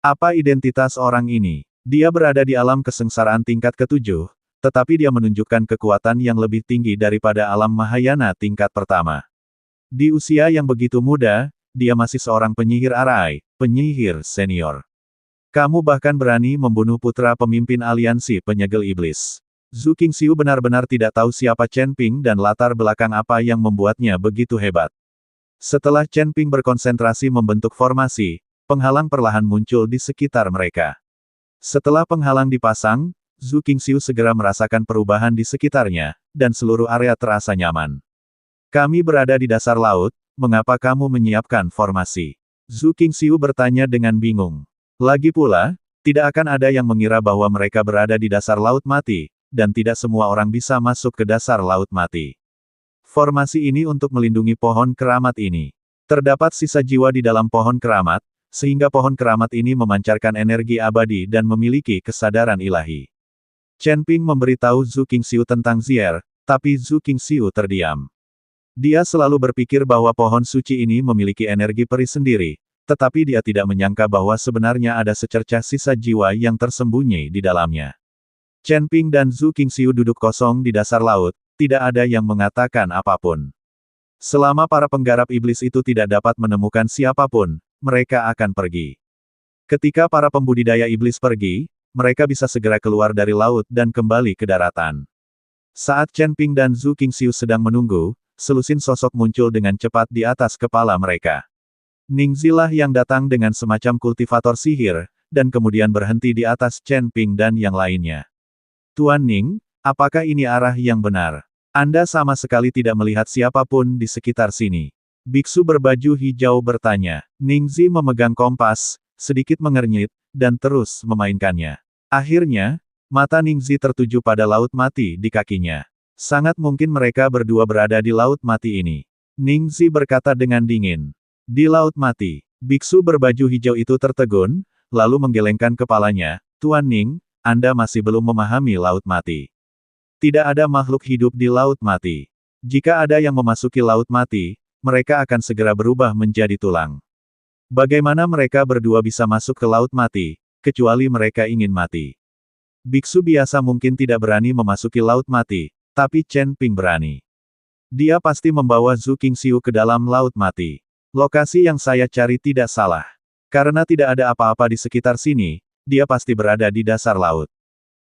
Apa identitas orang ini? Dia berada di alam kesengsaraan tingkat ketujuh, tetapi dia menunjukkan kekuatan yang lebih tinggi daripada alam Mahayana tingkat pertama. Di usia yang begitu muda, dia masih seorang penyihir arai, penyihir senior. Kamu bahkan berani membunuh putra pemimpin aliansi penyegel iblis. Zhu Qingxiu benar-benar tidak tahu siapa Chen Ping dan latar belakang apa yang membuatnya begitu hebat. Setelah Chen Ping berkonsentrasi membentuk formasi, penghalang perlahan muncul di sekitar mereka. Setelah penghalang dipasang, Zhu Qingxiu segera merasakan perubahan di sekitarnya, dan seluruh area terasa nyaman. Kami berada di dasar laut, mengapa kamu menyiapkan formasi? Zhu Qingxiu bertanya dengan bingung. Lagi pula, tidak akan ada yang mengira bahwa mereka berada di dasar laut mati, dan tidak semua orang bisa masuk ke dasar laut mati. Formasi ini untuk melindungi pohon keramat ini. Terdapat sisa jiwa di dalam pohon keramat, sehingga pohon keramat ini memancarkan energi abadi dan memiliki kesadaran ilahi. Chen Ping memberitahu Zhu Qingxiu tentang Zier, tapi Zhu Qingxiu terdiam. Dia selalu berpikir bahwa pohon suci ini memiliki energi peri sendiri, tetapi dia tidak menyangka bahwa sebenarnya ada secercah sisa jiwa yang tersembunyi di dalamnya. Chen Ping dan Zhu Qingxiu duduk kosong di dasar laut, tidak ada yang mengatakan apapun. Selama para penggarap iblis itu tidak dapat menemukan siapapun, mereka akan pergi. Ketika para pembudidaya iblis pergi, mereka bisa segera keluar dari laut dan kembali ke daratan. Saat Chen Ping dan Zhu Qingxiu sedang menunggu, selusin sosok muncul dengan cepat di atas kepala mereka. Ningzi lah yang datang dengan semacam kultivator sihir, dan kemudian berhenti di atas Chen Ping dan yang lainnya. Tuan Ning, apakah ini arah yang benar? Anda sama sekali tidak melihat siapapun di sekitar sini. Biksu berbaju hijau bertanya. Ningzi memegang kompas, sedikit mengernyit, dan terus memainkannya. Akhirnya, mata Ningzi tertuju pada laut mati di kakinya. Sangat mungkin mereka berdua berada di laut mati ini. Ningzi berkata dengan dingin. Di laut mati. Biksu berbaju hijau itu tertegun, lalu menggelengkan kepalanya. Tuan Ning, Anda masih belum memahami laut mati. Tidak ada makhluk hidup di laut mati. Jika ada yang memasuki laut mati, mereka akan segera berubah menjadi tulang. Bagaimana mereka berdua bisa masuk ke laut mati, kecuali mereka ingin mati? Biksu biasa mungkin tidak berani memasuki laut mati, tapi Chen Ping berani. Dia pasti membawa Zhu Qingxiu ke dalam laut mati. Lokasi yang saya cari tidak salah. Karena tidak ada apa-apa di sekitar sini, dia pasti berada di dasar laut.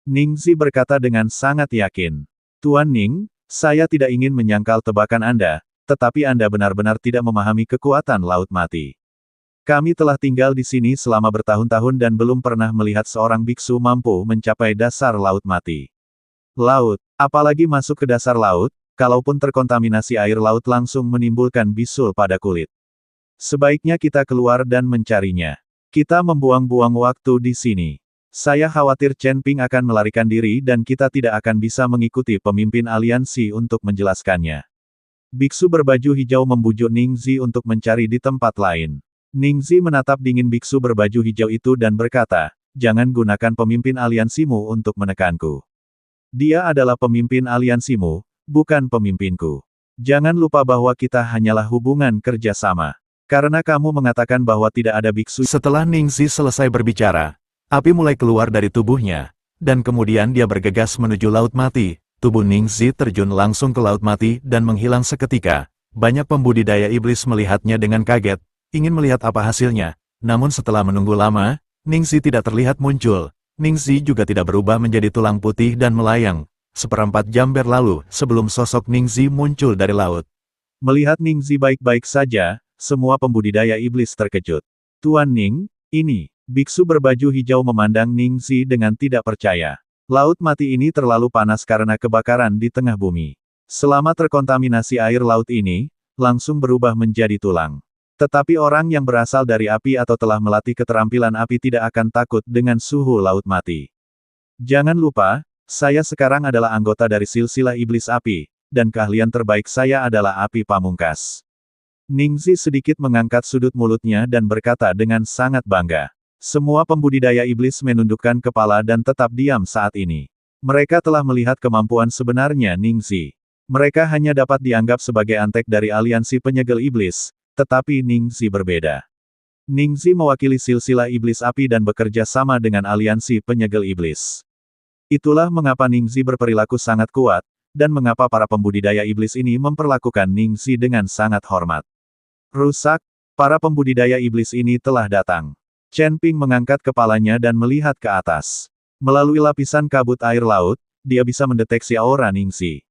Ningzi berkata dengan sangat yakin. Tuan Ning, saya tidak ingin menyangkal tebakan Anda, tetapi Anda benar-benar tidak memahami kekuatan laut mati. Kami telah tinggal di sini selama bertahun-tahun dan belum pernah melihat seorang biksu mampu mencapai dasar laut mati. Laut, apalagi masuk ke dasar laut, kalaupun terkontaminasi air laut langsung menimbulkan bisul pada kulit. Sebaiknya kita keluar dan mencarinya. Kita membuang-buang waktu di sini. Saya khawatir Chen Ping akan melarikan diri dan kita tidak akan bisa mengikuti pemimpin aliansi untuk menjelaskannya. Biksu berbaju hijau membujuk Ningzi untuk mencari di tempat lain. Ningzi menatap dingin biksu berbaju hijau itu dan berkata, jangan gunakan pemimpin aliansimu untuk menekanku. Dia adalah pemimpin aliansimu, bukan pemimpinku. Jangan lupa bahwa kita hanyalah hubungan kerja sama. Karena kamu mengatakan bahwa tidak ada biksu. Setelah Ningzi selesai berbicara, api mulai keluar dari tubuhnya, dan kemudian dia bergegas menuju laut mati. Tubuh Ningzi terjun langsung ke laut mati dan menghilang seketika. Banyak pembudidaya iblis melihatnya dengan kaget, ingin melihat apa hasilnya. Namun setelah menunggu lama, Ningzi tidak terlihat muncul. Ningzi juga tidak berubah menjadi tulang putih dan melayang. Seperempat jam berlalu sebelum sosok Ningzi muncul dari laut. Melihat Ningzi baik-baik saja, semua pembudidaya iblis terkejut. Tuan Ning, ini. Biksu berbaju hijau memandang Ningzi dengan tidak percaya. Laut mati ini terlalu panas karena kebakaran di tengah bumi. Selama terkontaminasi air laut ini, langsung berubah menjadi tulang. Tetapi orang yang berasal dari api atau telah melatih keterampilan api tidak akan takut dengan suhu laut mati. Jangan lupa, saya sekarang adalah anggota dari silsilah iblis api, dan keahlian terbaik saya adalah api pamungkas. Ningzi sedikit mengangkat sudut mulutnya dan berkata dengan sangat bangga. Semua pembudidaya iblis menundukkan kepala dan tetap diam saat ini. Mereka telah melihat kemampuan sebenarnya Ningzi. Mereka hanya dapat dianggap sebagai antek dari aliansi penyegel iblis, tetapi Ningzi berbeda. Ningzi mewakili silsilah iblis api dan bekerja sama dengan aliansi penyegel iblis. Itulah mengapa Ningzi berperilaku sangat kuat, dan mengapa para pembudidaya iblis ini memperlakukan Ningzi dengan sangat hormat. Rusak, para pembudidaya iblis ini telah datang. Chen Ping mengangkat kepalanya dan melihat ke atas. Melalui lapisan kabut air laut, dia bisa mendeteksi aura Ningzi.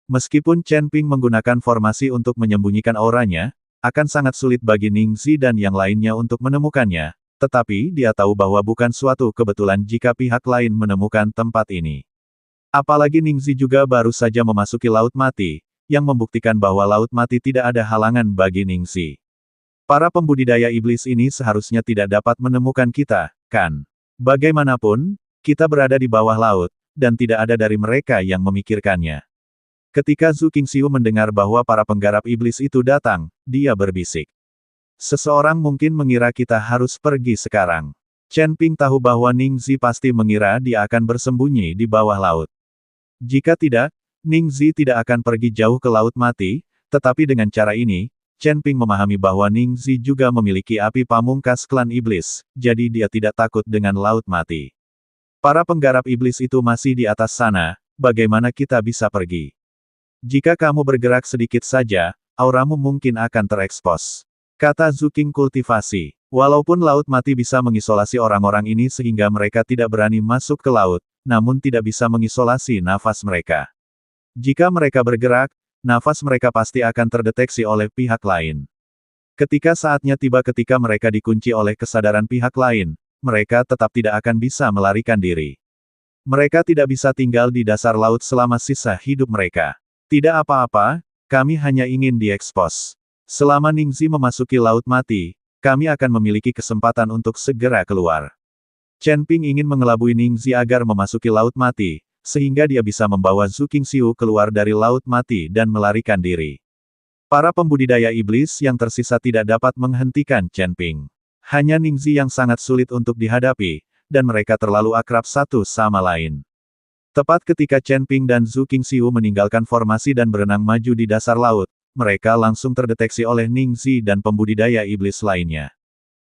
Meskipun Chen Ping menggunakan formasi untuk menyembunyikan auranya, akan sangat sulit bagi Ningzi dan yang lainnya untuk menemukannya, tetapi dia tahu bahwa bukan suatu kebetulan jika pihak lain menemukan tempat ini. Apalagi Ningzi juga baru saja memasuki Laut Mati, yang membuktikan bahwa Laut Mati tidak ada halangan bagi Ningzi. Para pembudidaya iblis ini seharusnya tidak dapat menemukan kita, kan? Bagaimanapun, kita berada di bawah laut, dan tidak ada dari mereka yang memikirkannya. Ketika Zhu Qingxiu mendengar bahwa para penggarap iblis itu datang, dia berbisik. Seseorang mungkin mengira kita harus pergi sekarang. Chen Ping tahu bahwa Ningzi pasti mengira dia akan bersembunyi di bawah laut. Jika tidak, Ningzi tidak akan pergi jauh ke Laut Mati, tetapi dengan cara ini, Chen Ping memahami bahwa Ningzi juga memiliki api pamungkas klan iblis, jadi dia tidak takut dengan Laut Mati. Para penggarap iblis itu masih di atas sana, bagaimana kita bisa pergi? Jika kamu bergerak sedikit saja, auramu mungkin akan terekspos. Kata Zhu Qing kultivasi. Walaupun Laut Mati bisa mengisolasi orang-orang ini sehingga mereka tidak berani masuk ke laut, namun tidak bisa mengisolasi nafas mereka. Jika mereka bergerak, nafas mereka pasti akan terdeteksi oleh pihak lain. Ketika saatnya tiba ketika mereka dikunci oleh kesadaran pihak lain, mereka tetap tidak akan bisa melarikan diri. Mereka tidak bisa tinggal di dasar laut selama sisa hidup mereka. Tidak apa-apa, kami hanya ingin diekspos. Selama Ningzi memasuki Laut Mati, kami akan memiliki kesempatan untuk segera keluar. Chen Ping ingin mengelabui Ningzi agar memasuki Laut Mati, sehingga dia bisa membawa Zhu Qingxiu keluar dari Laut Mati dan melarikan diri. Para pembudidaya iblis yang tersisa tidak dapat menghentikan Chen Ping. Hanya Ningzi yang sangat sulit untuk dihadapi, dan mereka terlalu akrab satu sama lain. Tepat ketika Chen Ping dan Zhu Qingxiu meninggalkan formasi dan berenang maju di dasar laut, mereka langsung terdeteksi oleh Ningzi dan pembudidaya iblis lainnya.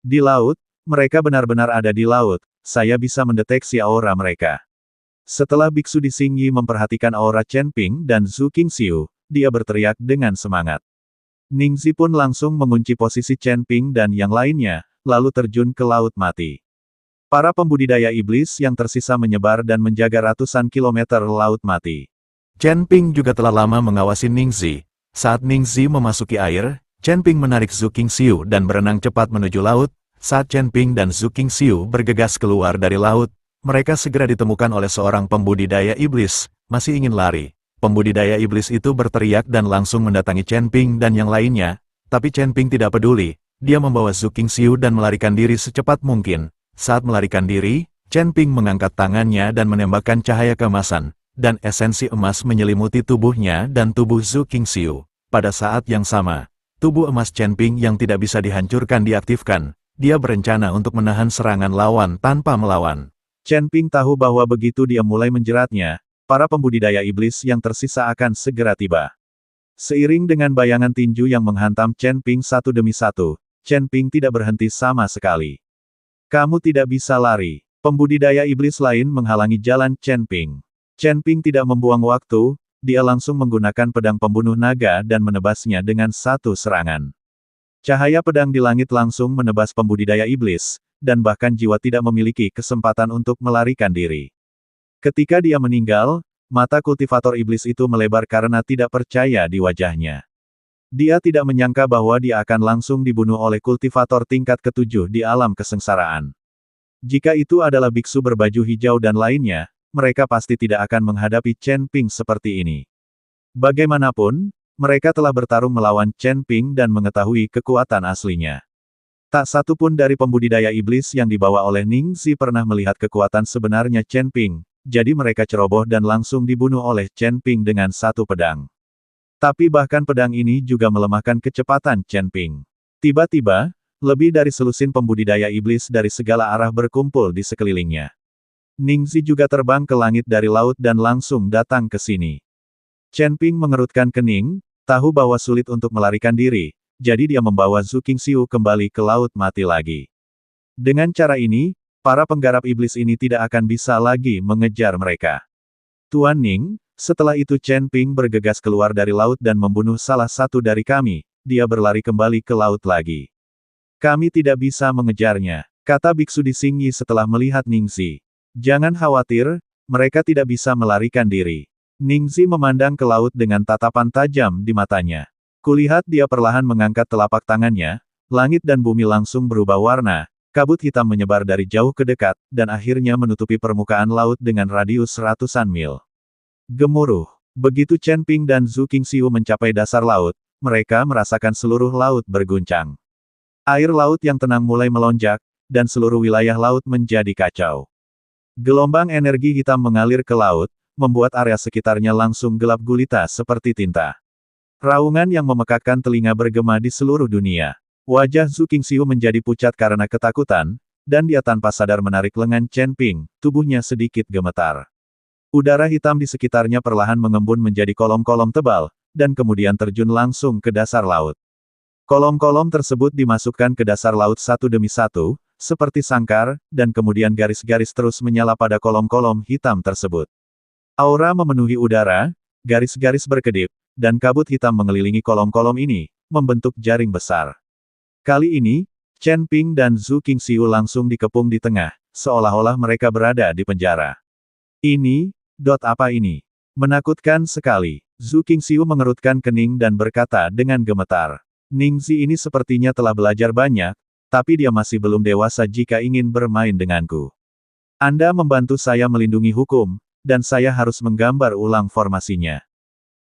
Di laut, mereka benar-benar ada di laut, saya bisa mendeteksi aura mereka. Setelah Biksu di Xingyi memperhatikan aura Chen Ping dan Zhu Qingxiu, dia berteriak dengan semangat. Ningzi pun langsung mengunci posisi Chen Ping dan yang lainnya, lalu terjun ke Laut Mati. Para pembudidaya iblis yang tersisa menyebar dan menjaga ratusan kilometer Laut Mati. Chen Ping juga telah lama mengawasi Ningzi. Saat Ningzi memasuki air, Chen Ping menarik Zhu Qingxiu dan berenang cepat menuju laut. Saat Chen Ping dan Zhu Qingxiu bergegas keluar dari laut, mereka segera ditemukan oleh seorang pembudidaya iblis, masih ingin lari. Pembudidaya iblis itu berteriak dan langsung mendatangi Chen Ping dan yang lainnya, tapi Chen Ping tidak peduli. Dia membawa Zhu Qingxiu dan melarikan diri secepat mungkin. Saat melarikan diri, Chen Ping mengangkat tangannya dan menembakkan cahaya keemasan, dan esensi emas menyelimuti tubuhnya dan tubuh Zhu Qingxiu. Pada saat yang sama, tubuh emas Chen Ping yang tidak bisa dihancurkan diaktifkan. Dia berencana untuk menahan serangan lawan tanpa melawan. Chen Ping tahu bahwa begitu dia mulai menjeratnya, para pembudidaya iblis yang tersisa akan segera tiba. Seiring dengan bayangan tinju yang menghantam Chen Ping satu demi satu, Chen Ping tidak berhenti sama sekali. Kamu tidak bisa lari. Pembudidaya iblis lain menghalangi jalan Chen Ping. Chen Ping tidak membuang waktu, dia langsung menggunakan pedang pembunuh naga dan menebasnya dengan satu serangan. Cahaya pedang di langit langsung menebas pembudidaya iblis, dan bahkan jiwa tidak memiliki kesempatan untuk melarikan diri. Ketika dia meninggal, mata kultivator iblis itu melebar karena tidak percaya di wajahnya. Dia tidak menyangka bahwa dia akan langsung dibunuh oleh kultivator tingkat ke-7 di alam kesengsaraan. Jika itu adalah biksu berbaju hijau dan lainnya, mereka pasti tidak akan menghadapi Chen Ping seperti ini. Bagaimanapun, mereka telah bertarung melawan Chen Ping dan mengetahui kekuatan aslinya. Tak satu pun dari pembudidaya iblis yang dibawa oleh Ningzi pernah melihat kekuatan sebenarnya Chen Ping, jadi mereka ceroboh dan langsung dibunuh oleh Chen Ping dengan satu pedang. Tapi bahkan pedang ini juga melemahkan kecepatan Chen Ping. Tiba-tiba, lebih dari selusin pembudidaya iblis dari segala arah berkumpul di sekelilingnya. Ningzi juga terbang ke langit dari laut dan langsung datang ke sini. Chen Ping mengerutkan kening, tahu bahwa sulit untuk melarikan diri, jadi dia membawa Zhu Qingxiu kembali ke laut mati lagi. Dengan cara ini, para penggarap iblis ini tidak akan bisa lagi mengejar mereka. Tuan Ning, setelah itu Chen Ping bergegas keluar dari laut dan membunuh salah satu dari kami, dia berlari kembali ke laut lagi. Kami tidak bisa mengejarnya, kata biksu di Xingyi setelah melihat Ningxi. Jangan khawatir, mereka tidak bisa melarikan diri. Ningxi memandang ke laut dengan tatapan tajam di matanya. Kulihat dia perlahan mengangkat telapak tangannya, langit dan bumi langsung berubah warna, kabut hitam menyebar dari jauh ke dekat, dan akhirnya menutupi permukaan laut dengan radius ratusan mil. Gemuruh. Begitu Chen Ping dan Zhu Qingxiu mencapai dasar laut, mereka merasakan seluruh laut berguncang. Air laut yang tenang mulai melonjak, dan seluruh wilayah laut menjadi kacau. Gelombang energi hitam mengalir ke laut, membuat area sekitarnya langsung gelap gulita seperti tinta. Raungan yang memekakkan telinga bergema di seluruh dunia. Wajah Zhu Qingxiu menjadi pucat karena ketakutan, dan dia tanpa sadar menarik lengan Chen Ping, tubuhnya sedikit gemetar. Udara hitam di sekitarnya perlahan mengembun menjadi kolom-kolom tebal, dan kemudian terjun langsung ke dasar laut. Kolom-kolom tersebut dimasukkan ke dasar laut satu demi satu, seperti sangkar, dan kemudian garis-garis terus menyala pada kolom-kolom hitam tersebut. Aura memenuhi udara, garis-garis berkedip, dan kabut hitam mengelilingi kolom-kolom ini, membentuk jaring besar. Kali ini, Chen Ping dan Zhu Qingxiu langsung dikepung di tengah, seolah-olah mereka berada di penjara. Apa ini? Menakutkan sekali. Zhu Qingxiu mengerutkan kening dan berkata dengan gemetar. Ningxi ini sepertinya telah belajar banyak, tapi dia masih belum dewasa jika ingin bermain denganku. Anda membantu saya melindungi hukum, dan saya harus menggambar ulang formasinya.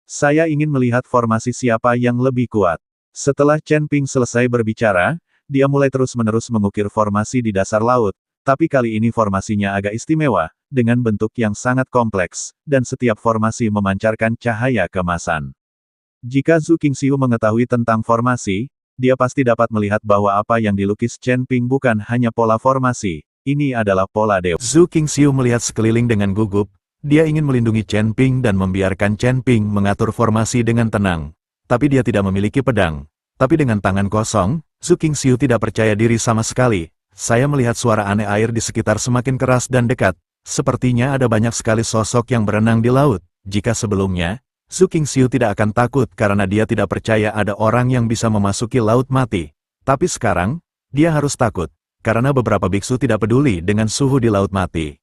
Saya ingin melihat formasi siapa yang lebih kuat. Setelah Chen Ping selesai berbicara, dia mulai terus-menerus mengukir formasi di dasar laut, tapi kali ini formasinya agak istimewa, dengan bentuk yang sangat kompleks, dan setiap formasi memancarkan cahaya keemasan. Jika Zhu Qingxiu mengetahui tentang formasi, dia pasti dapat melihat bahwa apa yang dilukis Chen Ping bukan hanya pola formasi, ini adalah pola dewa. Zhu Qingxiu melihat sekeliling dengan gugup. Dia ingin melindungi Chen Ping dan membiarkan Chen Ping mengatur formasi dengan tenang. Tapi dia tidak memiliki pedang. Tapi dengan tangan kosong, Zhu Qingxiu tidak percaya diri sama sekali. Saya melihat suara aneh air di sekitar semakin keras dan dekat. Sepertinya ada banyak sekali sosok yang berenang di laut. Jika sebelumnya, Zhu Qingxiu tidak akan takut karena dia tidak percaya ada orang yang bisa memasuki laut mati. Tapi sekarang, dia harus takut. Karena beberapa biksu tidak peduli dengan suhu di laut mati.